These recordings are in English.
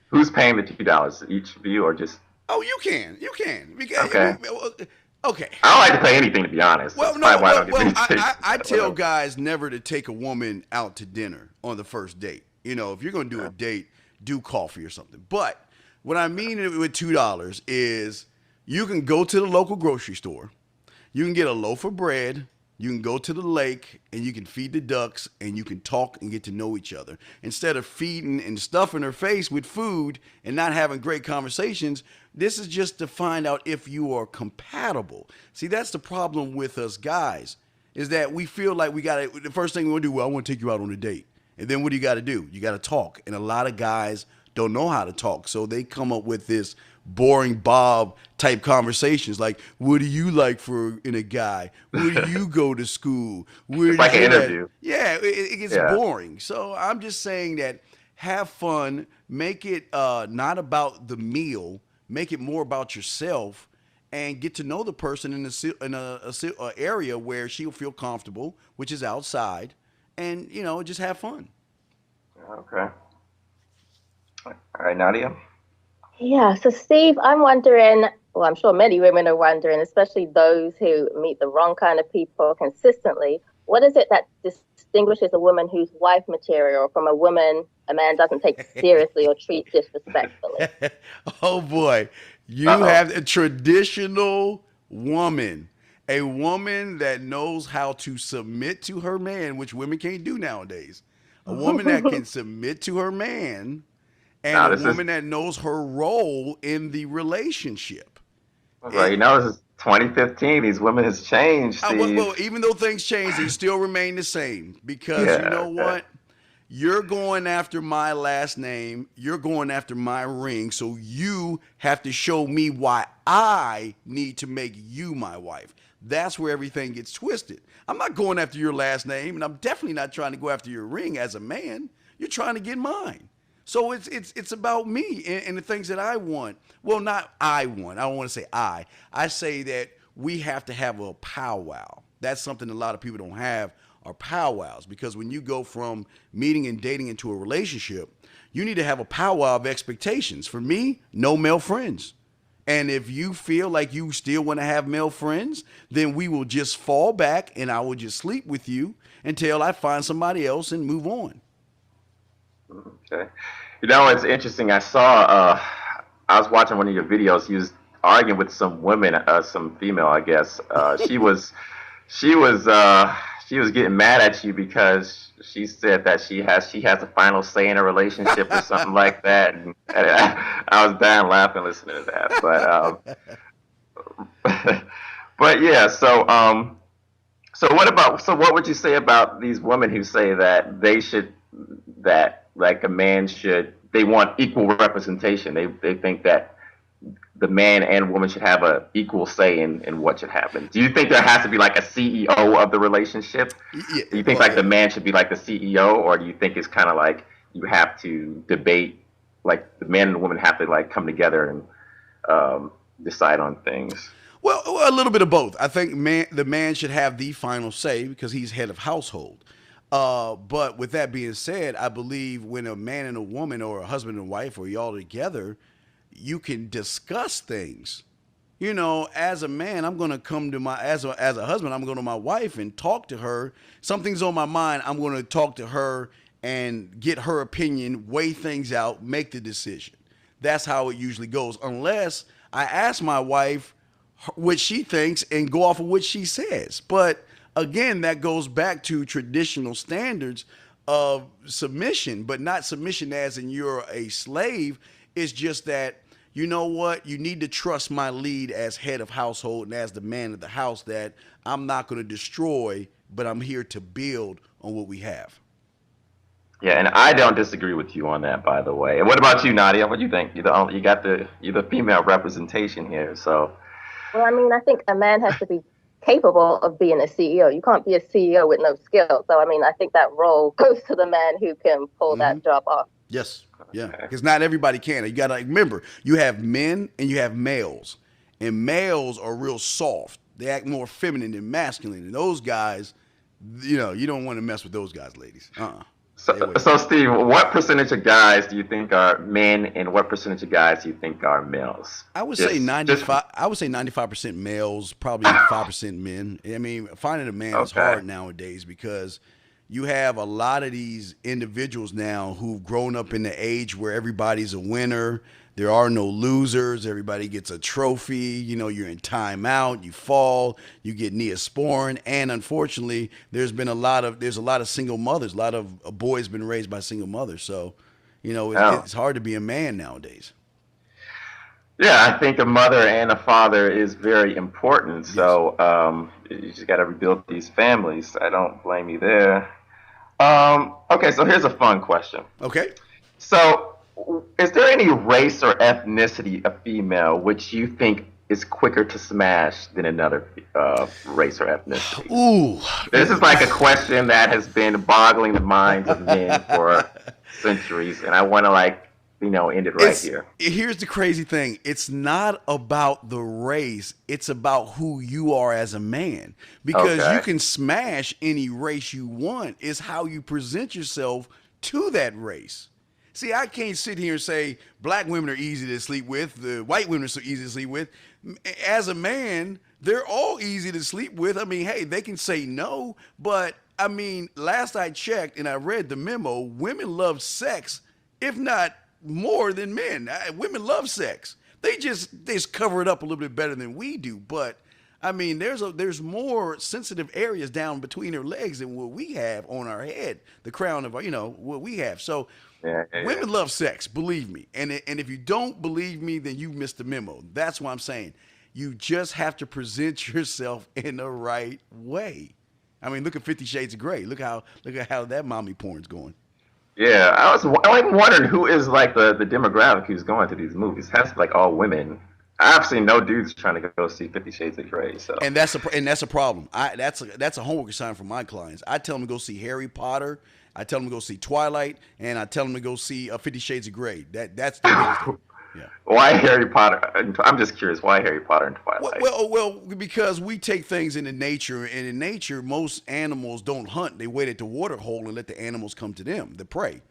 Who's paying the $2? Each of you, or just Oh, you can. okay? Okay. I don't like to pay anything, to be honest. Well, That's probably no, why I well, don't get well, many dates. I But tell whatever. guys never to take a woman out to dinner on the first date. You know, if you're going to do a Yeah. date, do coffee or something. But what I mean with $2 is you can go to the local grocery store, you can get a loaf of bread, you can go to the lake, and you can feed the ducks, and you can talk and get to know each other. Instead of feeding and stuffing her face with food and not having great conversations, this is just to find out if you are compatible. See, that's the problem with us guys, is that we feel like we got to, the first thing we want to do, well, I want to take you out on a date. And then what do you got to do? You got to talk. And a lot of guys don't know how to talk. So they come up with this boring Bob type conversations like, what do you like for in a guy? Where do you go to school? Where It's did like an your dad? interview. Yeah, it gets Yeah. boring. So I'm just saying that have fun, make it not about the meal, make it more about yourself, and get to know the person in a area where she'll feel comfortable, which is outside, and just have fun. Okay. All right, Nadia. Yeah, so Steve, I'm wondering, well, I'm sure many women are wondering, especially those who meet the wrong kind of people consistently, what is it that distinguishes a woman who's wife material from a woman a man doesn't take seriously or treat disrespectfully? Oh boy, Uh you oh. have a traditional woman, a woman that knows how to submit to her man, which women can't do nowadays. A woman that can submit to her man, and Now a this is woman that knows her role in the relationship. well, It, you know, this is 2015. These women has changed, well, Steve. even though things change, they still remain the same because you Yeah. know Okay. what? You're going after my last name. You're going after my ring. So you have to show me why I need to make you my wife. That's where everything gets twisted. I'm not going after your last name, and I'm definitely not trying to go after your ring as a man. You're trying to get mine. So it's about me and the things that I want. Well, not I want. I don't want to say I. I say that we have to have a powwow. That's something a lot of people don't have are powwows because when you go from meeting and dating into a relationship, you need to have a powwow of expectations. For me, no male friends. And if you feel like you still want to have male friends, then we will just fall back and I will just sleep with you until I find somebody else and move on. Okay. You know, it's interesting. I was watching one of your videos. He was arguing with some women, some female, I guess. She was, she was getting mad at you because she said that she has a final say in a relationship or something like that. And I was dying laughing listening to that. But yeah. So what about? So what would you say about these women who say that that like a man should, they want equal representation. They think that the man and woman should have a equal say in what should happen. Do you think there has to be like a CEO of the relationship? Yeah, Do you think well, like the man should be like the CEO, or do you think it's kind of like you have to debate, like the man and the woman have to like come together and decide on things? well, a little bit of both. I think the man should have the final say because he's head of household. But with that being said, I believe when a man and a woman, or a husband and wife, or y'all together, you can discuss things. As a man, I'm gonna come to my as a husband, I'm going to my wife and talk to her. Something's on my mind. I'm going to talk to her and get her opinion, weigh things out, make the decision. That's how it usually goes, unless I ask my wife what she thinks and go off of what she says. But again, that goes back to traditional standards of submission, but not submission as in you're a slave. It's just that, you know what, you need to trust my lead as head of household and as the man of the house that I'm not going to destroy, but I'm here to build on what we have. Yeah, and I don't disagree with you on that, by the way. And what about you, Nadia? What do you think? You're the female representation here, so Well, I mean, I think a man has to be capable of being a CEO. You can't be a CEO with no skills. So, I mean, I think that role goes to the man who can pull Mm-hmm. that job off. Yes. Yeah. okay. Because not everybody can. You got to remember, you have men and you have males. And males are real soft. They act more feminine than masculine. And those guys, you don't want to mess with those guys, ladies. Uh-uh. Stay So, away from so it. Steve, what percentage of guys do you think are men, and what percentage of guys do you think are males? I would say Just 95. I would say 95% males, probably 5% men. I mean, finding a man is okay. hard nowadays because you have a lot of these individuals now who've grown up in the age where everybody's a winner. There are no losers. Everybody gets a trophy. You know, you're in timeout. You fall. You get neosporin, and unfortunately, there's a lot of single mothers. A lot of boys been raised by single mothers. So, you know, Oh, it's hard to be a man nowadays. yeah. I think a mother and a father is very important. Yes. So you just got to rebuild these families. I don't blame you there. Okay, so here's a fun question. Okay. So, is there any race or ethnicity of female which you think is quicker to smash than another race or ethnicity? Ooh, This is like a question that has been boggling the minds of men for centuries, and I want to end it right it's here. here's the crazy thing. It's not about the race. It's about who you are as a man. Because you Okay. can smash any race you want. It's how you present yourself to that race. See, I can't sit here and say black women are easy to sleep with, the white women are so easy to sleep with. As a man, they're all easy to sleep with. I mean, hey, they can say no, but I mean, last I checked and I read the memo, women love sex, if not more than men. Women love sex. They just cover it up a little bit better than we do, but I mean, there's more sensitive areas down between their legs than what we have on our head, the crown of our, what we have. So Yeah, yeah, yeah. women love sex, believe me. And if you don't believe me, then you missed the memo. That's what I'm saying. You just have to present yourself in the right way. I mean, look at 50 Shades of Grey. Look at how that mommy porn's going. Yeah, I'm wondering who is like the demographic who's going to these movies. It has to be like all women. I've seen no dudes trying to go see Fifty Shades of Grey. So, And that's a problem. That's a homework assignment for my clients. I tell them to go see Harry Potter. I tell them to go see Twilight, and I tell them to go see 50 Shades of Grey. That's the biggest thing. Yeah. why Harry Potter? I'm just curious. Why Harry Potter and Well, Twilight? well, well, because we take things into nature, and in nature, most animals don't hunt. They wait at the water hole and let the animals come to them, the prey.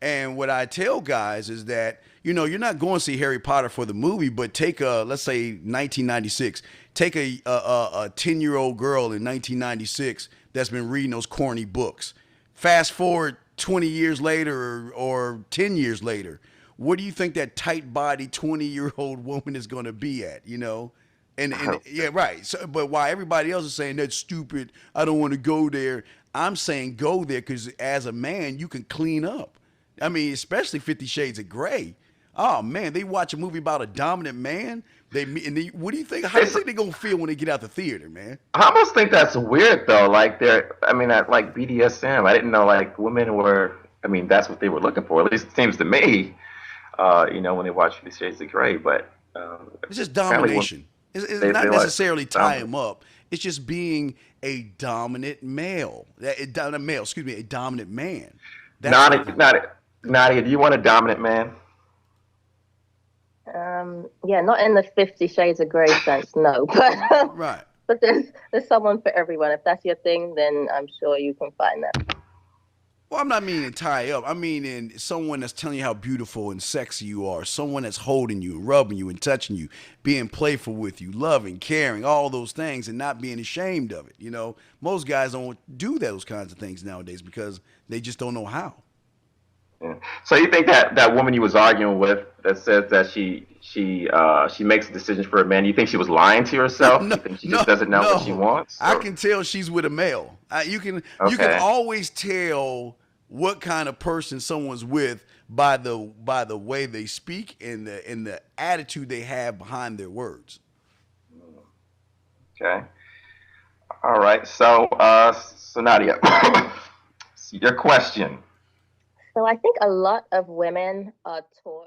And what I tell guys is that you're not going to see Harry Potter for the movie, but take let's say 1996, take a 10-year-old girl in 1996 that's been reading those corny books. Fast forward 20 years later or 10 years later, what do you think that tight body 20-year-old woman is going to be at? And yeah, right. So, but while everybody else is saying that's stupid, I don't want to go there. I'm saying go there because as a man, you can clean up. I mean, especially 50 Shades of Grey. Oh man, they watch a movie about a dominant man. What do you think? How do you It's think they're gonna feel when they get out the theater, man? I almost think that's weird though. Like I mean, at like BDSM, I didn't know like women were. I mean, that's what they were looking for. At least it seems to me. When they watch Fifty Shades of Grey, but It's just apparently when domination. It's they not like necessarily tie dominant. him up. It's just being a dominant male. A dominant male, excuse me, a dominant man. That's what Nadia, they want. Nadia, Nadia, do you want a dominant man? Yeah, not in the 50 Shades of Grey sense, no. But Right. but there's someone for everyone. If that's your thing, then I'm sure you can find that. Well, I'm not meaning tie up. I mean in someone that's telling you how beautiful and sexy you are. Someone that's holding you, rubbing you, and touching you, being playful with you, loving, caring, all those things, and not being ashamed of it. Most guys don't do those kinds of things nowadays because they just don't know how. Yeah. So you think that woman you was arguing with that says that she makes decisions for a man? You think she was lying to herself? No, You think she no, just doesn't know what she no. wants? I Or can tell she's with a male. You can okay, always tell what kind of person someone's with by the way they speak and the attitude they have behind their words. okay, all right. So Nadia, your question. So I think a lot of women are taught